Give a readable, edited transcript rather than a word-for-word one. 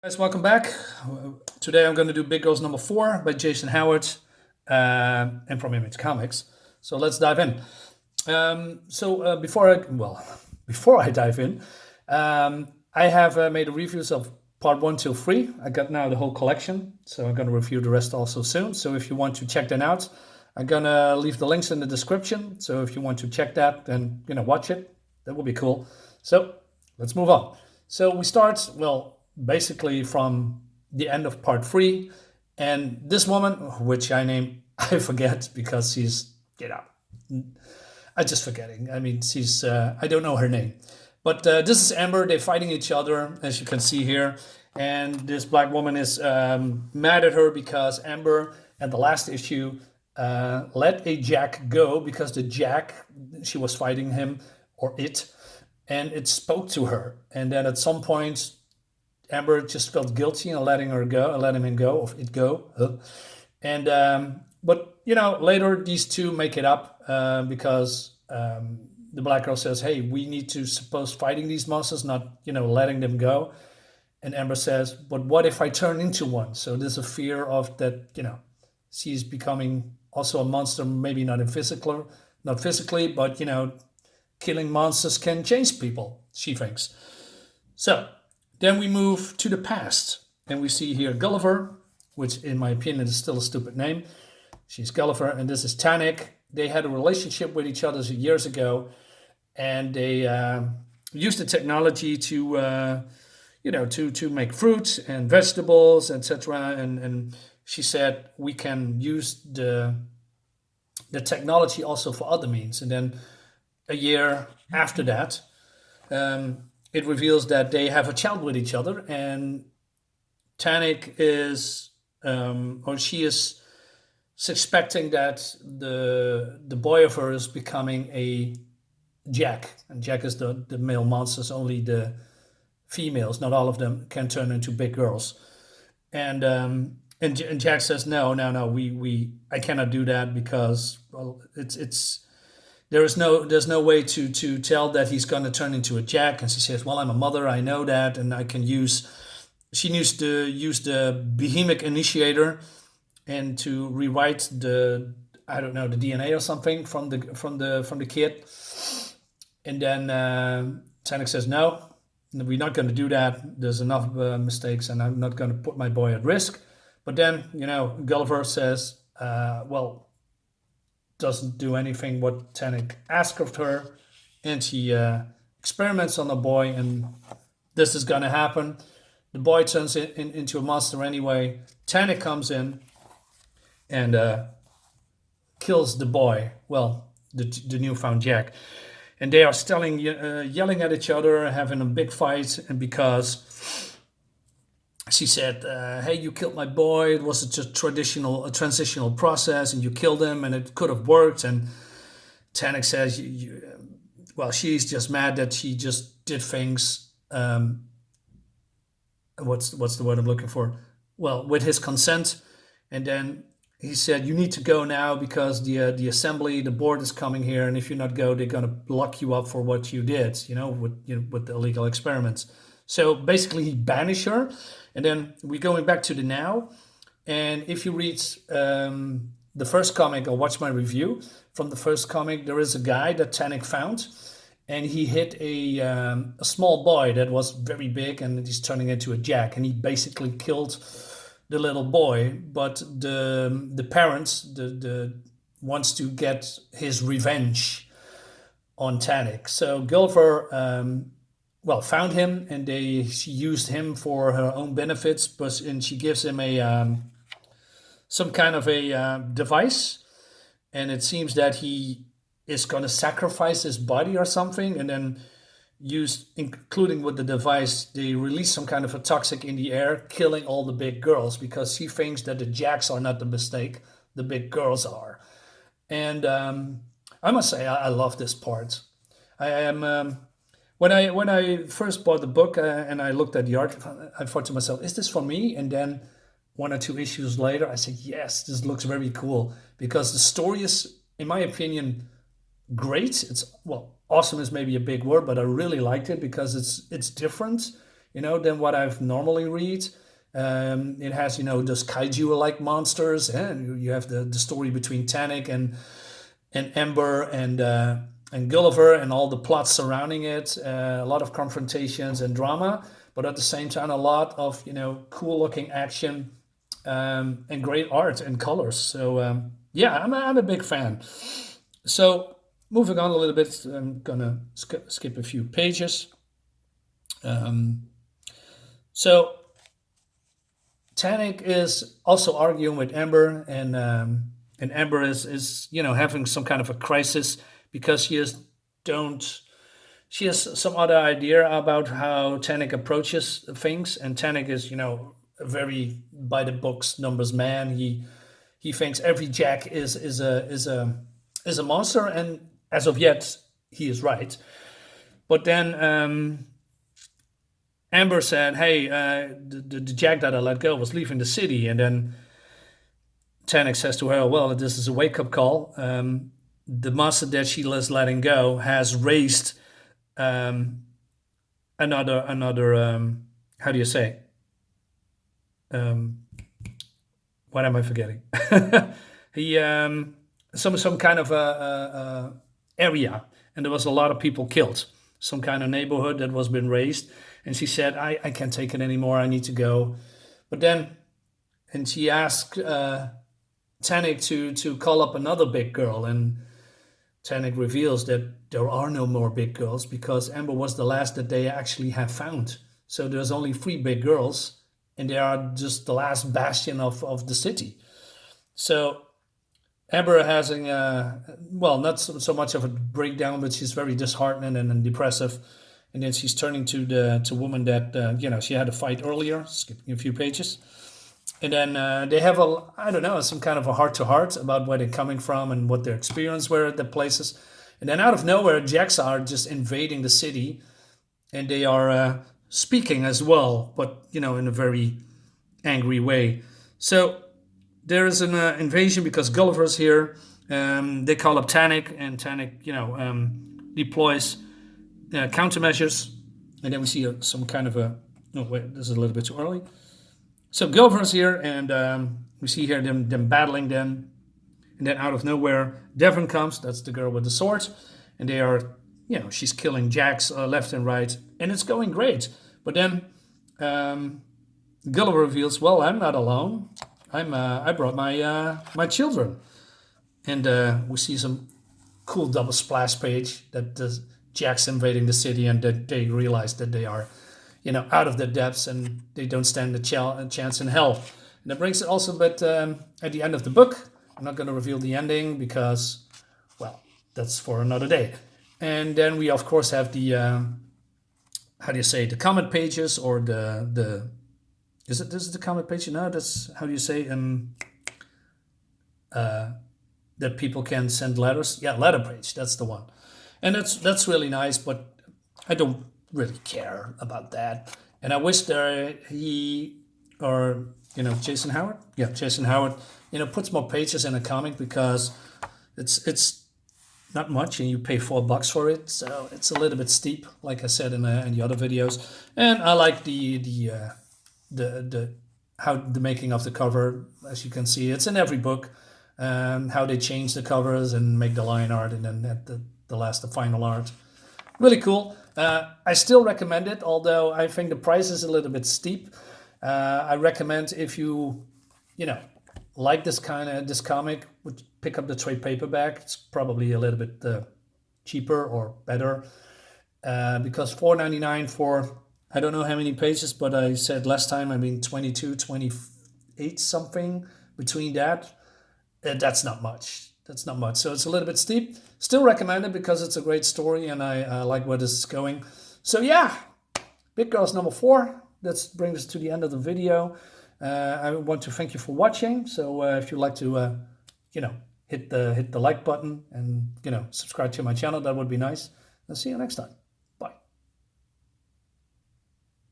Guys, welcome back. Today I'm going to do Big Girls number 4 by Jason Howard and from Image Comics. So let's dive in. Before I dive in, I have made reviews of part 1 till 3. I got now the whole collection, so I'm going to review the rest also soon. So if you want to check that out, I'm going to leave the links in the description. So if you want to check that and watch it, that would be cool. So let's move on. So we start, basically from the end of part 3. And this woman, which I name, I forget because she's, I just forgetting. I mean, I don't know her name. But this is Amber. They're fighting each other, as you can see here. And this black woman is mad at her because Amber, at the last issue, let a Jack go because the Jack, she was fighting him or it, and it spoke to her. And then at some point, Amber just felt guilty and letting her go, letting him go, or it go. And but later these two make it up because the black girl says, "Hey, we need to suppose fighting these monsters, not letting them go." And Amber says, "But what if I turn into one?" So there's a fear of that. She's becoming also a monster, maybe not not physically, but killing monsters can change people. She thinks. So then we move to the past, and we see here Gulliver, which in my opinion is still a stupid name. She's Gulliver, and this is Tannic. They had a relationship with each other years ago, and they used the technology to, to make fruit and vegetables, etc. And she said we can use the technology also for other means. And then a year after that, it reveals that they have a child with each other, and Tannic is, or she is suspecting that the boy of her is becoming a Jack, and Jack is the male monsters. Only the females, not all of them, can turn into big girls. And Jack says, no, we I cannot do that because it's there's no way to tell that he's going to turn into a Jack. And she says, well, I'm a mother, I know that, and I can use. She needs to use the Behemoth initiator and to rewrite the, I don't know, the DNA or something from the kid. And then Tannic says, no, we're not going to do that. There's enough mistakes, and I'm not going to put my boy at risk. But then Gulliver says, well, doesn't do anything what Tannic asked of her, and she experiments on the boy, and this is gonna happen. The boy turns into a monster anyway. Tannic comes in and kills the boy. Well, the newfound Jack, and they are still yelling at each other, having a big fight, and because she said, "Hey, you killed my boy. It was a transitional process, and you killed him, and it could have worked." And Tannic says, "Well, she's just mad that she just did things. What's the word I'm looking for? Well, with his consent." And then he said, "You need to go now because the assembly, the board is coming here, and if you not go, they're gonna lock you up for what you did. With the illegal experiments." So basically, he banished her. And then we're going back to the now. And if you read the first comic or watch my review from the first comic, there is a guy that Tannic found. And he hit a small boy that was very big, and he's turning into a Jack. And he basically killed the little boy. But the parents the wants to get his revenge on Tannic. So Gulliver found him, and she used him for her own benefits. And she gives him some kind of a device, and it seems that he is going to sacrifice his body or something, and then including with the device, they release some kind of a toxic in the air, killing all the big girls because she thinks that the Jacks are not the mistake, the big girls are. And I must say, I love this part. I am. When I first bought the book and I looked at the art, I thought to myself, "Is this for me?" And then 1 or 2 issues later, I said, "Yes, this looks very cool," because the story is, in my opinion, great. Awesome is maybe a big word, but I really liked it because it's different. than what I've normally read. It has, those kaiju-like monsters, and you have the story between Tannic and Ember and Gulliver and all the plots surrounding it. A lot of confrontations and drama, but at the same time, a lot of cool-looking action and great art and colors. So yeah, I'm a big fan. So moving on a little bit, I'm gonna skip a few pages. So Tannic is also arguing with Ember, and Ember is having some kind of a crisis because she has some other idea about how Tannic approaches things, and Tannic is a very by the books numbers man. He thinks every Jack is a monster, and as of yet he is right. But then Amber said, "Hey, the Jack that I let go was leaving the city," and then Tannic says to her, "Well, this is a wake-up call. The monster that she is letting go has raised another how do you say? What am I forgetting? He some kind of a area, and there was a lot of people killed. Some kind of neighborhood that was been raised." And she said, I can't take it anymore. I need to go. But then, and she asked Tannic to call up another big girl. And Tannic reveals that there are no more big girls because Ember was the last that they actually have found. So there's only 3 big girls, and they are just the last bastion of the city. So Ember has not so much of a breakdown, but she's very disheartened and depressive. And then she's turning to the woman that she had a fight earlier, skipping a few pages. And then they have some kind of a heart-to-heart about where they're coming from and what their experience were at the places. And then out of nowhere, Jacks are just invading the city, and they are speaking as well, but in a very angry way. So there is an invasion because Gulliver's here. They call up Tannic, and Tannic, deploys countermeasures, and then we see some kind of a. Oh wait, this is a little bit too early. So Gulliver's here, and we see here them battling them, and then out of nowhere, Devon comes. That's the girl with the sword, and they are, she's killing Jacks left and right, and it's going great. But then Gulliver reveals, "Well, I'm not alone. I brought my children," and we see some cool double splash page that does. Jack's invading the city, and that they realize that they are, out of their depths, and they don't stand a chance in hell. And that brings it also, but at the end of the book, I'm not going to reveal the ending because, well, that's for another day. And then we of course have the how do you say, the comment pages, or the this is the comment page? No, that's how do you say that people can send letters. Yeah, letter page. That's the one. And that's really nice, but I don't really care about that. And I wish Jason Howard? Yeah, Jason Howard, puts more pages in a comic, because it's not much, and you pay $4 for it, so it's a little bit steep, like I said in the other videos. And I like the how the making of the cover. As you can see, it's in every book. How they change the covers and make the line art, and then at the final art. Really cool. I still recommend it, although I think the price is a little bit steep. I recommend, if you like this comic, would pick up the trade paperback. It's probably a little bit cheaper or better, because $4.99 for, I don't know how many pages, but I said last time, 22, 28 something between that. That's not much. So it's a little bit steep. Still recommend it because it's a great story, and I like where this is going. So yeah, Big Girls number 4. That brings us to the end of the video. I want to thank you for watching. So if you'd like to, hit the like button and subscribe to my channel, that would be nice. I'll see you next time.